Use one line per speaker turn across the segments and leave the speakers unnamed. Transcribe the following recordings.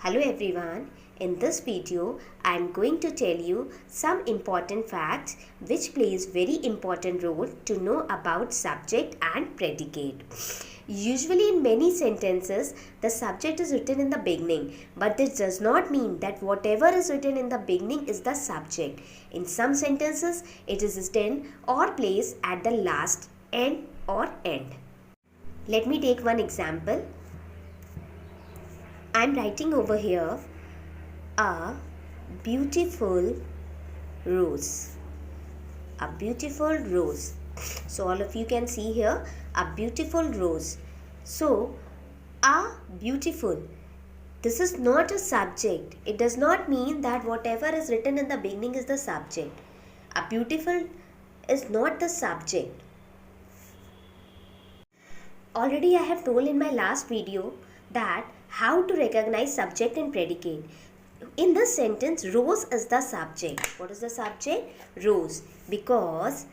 Hello everyone, in this video I am going to tell you some important facts which plays very important role to know about subject and predicate. Usually in many sentences the subject is written in the beginning, but this does not mean that whatever is written in the beginning is the subject. In some sentences it is written or placed at the last, end or end. Let me take one example. I am writing over here a beautiful rose. A beautiful rose. So all of you can see here a beautiful rose. So a beautiful. This is not a subject. It does not mean that whatever is written in the beginning is the subject. A beautiful is not the subject. Already I have told in my last video that how to recognize subject and predicate. In this sentence, rose is the subject. What is the subject? Rose. Because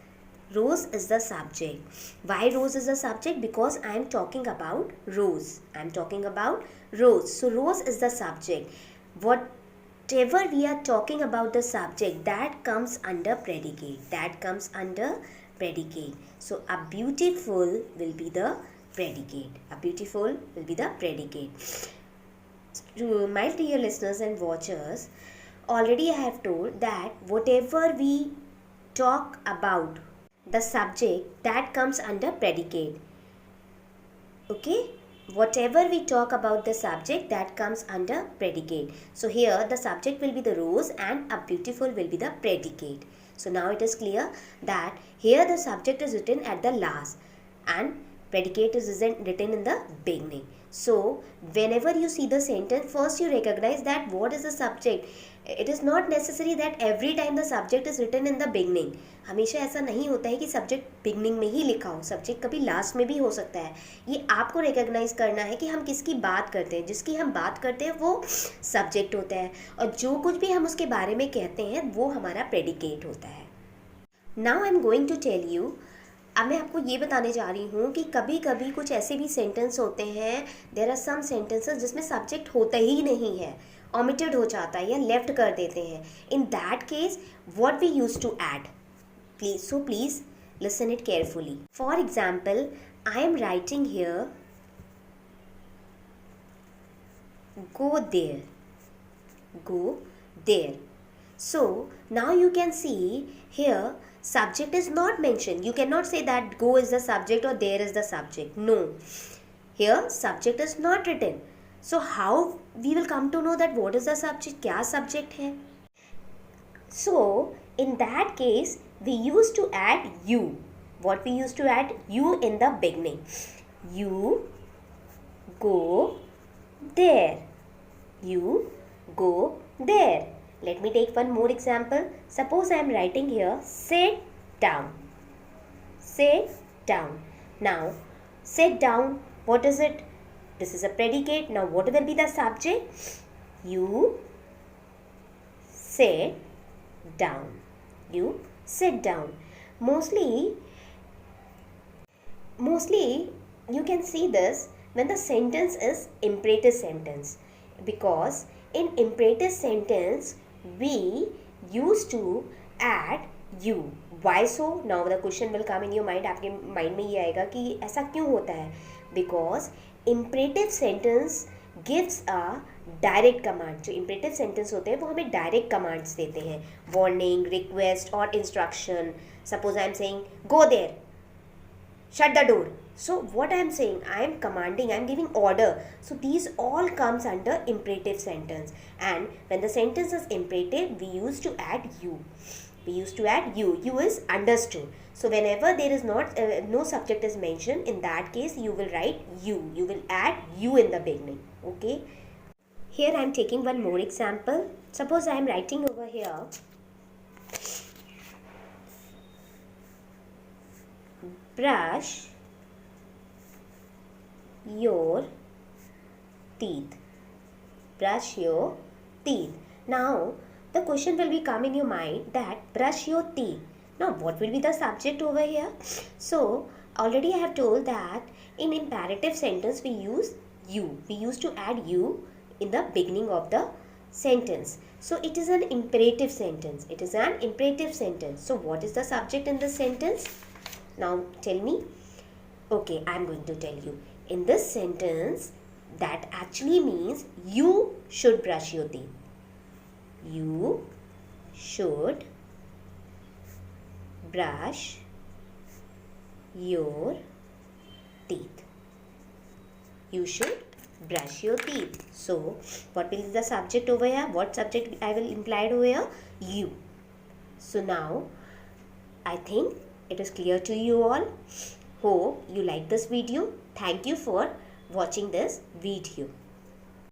rose is the subject. Why rose is the subject? Because I am talking about rose. I am talking about rose. So rose is the subject. Whatever we are talking about the subject, that comes under predicate. That comes under predicate. So a beautiful will be the predicate. A beautiful will be the predicate. To my dear listeners and watchers, already I have told that whatever we talk about the subject, that comes under predicate. Okay? Whatever we talk about the subject, that comes under predicate. So here the subject will be the rose and a beautiful will be the predicate. So now it is clear that here the subject is written at the last and predicate is written in the beginning. So whenever you see the sentence, first you recognize that what is the subject. It is not necessary that every time the subject is written in the beginning. हमेशा ऐसा नहीं होता है कि subject beginning में ही लिखा हो, subject कभी लास्ट में भी हो सकता है. ये आपको रिकॉग्नाइज करना है कि हम किसकी बात करते हैं. जिसकी हम बात करते हैं वो सब्जेक्ट होता है और जो कुछ भी हम उसके बारे में कहते हैं वो हमारा प्रेडिकेट होता है. Now I am going to tell you. अब मैं आपको ये बताने जा रही हूँ कि कभी कभी कुछ ऐसे भी सेंटेंस होते हैं, देयर आर सम सेंटेंसेस जिसमें सब्जेक्ट होता ही नहीं है, ओमिटेड हो जाता है या लेफ्ट कर देते हैं. In that case what we use to add. Please listen it carefully. For example, I am writing here go there. Go there. So now you can see here subject is not mentioned. You cannot say that go is the subject or there is the subject. No. Here subject is not written. So how we will come to know that what is the subject? क्या subject है? So in that case we used to add you. What we used to add? You in the beginning. You go there. You go there. Let me take one more example. Suppose I am writing here sit down. Sit down. Now sit down, what is it? This is a predicate. Now what will be the subject? You sit down. You sit down. Mostly you can see this when the sentence is imperative sentence, because in imperative sentence we used to add you. Why so? Now the question will come in your mind. आपके mind में ये आएगा कि ऐसा क्यों होता है. Because imperative sentence gives a direct command. जो imperative sentence होते हैं वो हमें direct commands देते हैं, warning, request और instruction. Suppose I am saying go there, shut the door. So what I am saying, I am commanding, I am giving order. So these all comes under imperative sentence. And when the sentence is imperative, we used to add you. We used to add you. You is understood. So whenever there is not no subject is mentioned, in that case you will write you. You will add you in the beginning. Okay. Here I am taking one more example. Suppose I am writing over here brush your teeth. Brush your teeth. Now the question will be come in your mind that brush your teeth. Now what will be the subject over here? So already I have told that in imperative sentence we use you. We used to add you in the beginning of the sentence. So it is an imperative sentence. It is an imperative sentence. So what is the subject in this sentence? Now tell me. Okay, I am going to tell you. In this sentence, that actually means you should brush your teeth. You should brush your teeth. You should brush your teeth. So, what will be the subject over here? What subject I will imply over here? You. So now, I think it is clear to you all. Hope you like this video. Thank you for watching this video.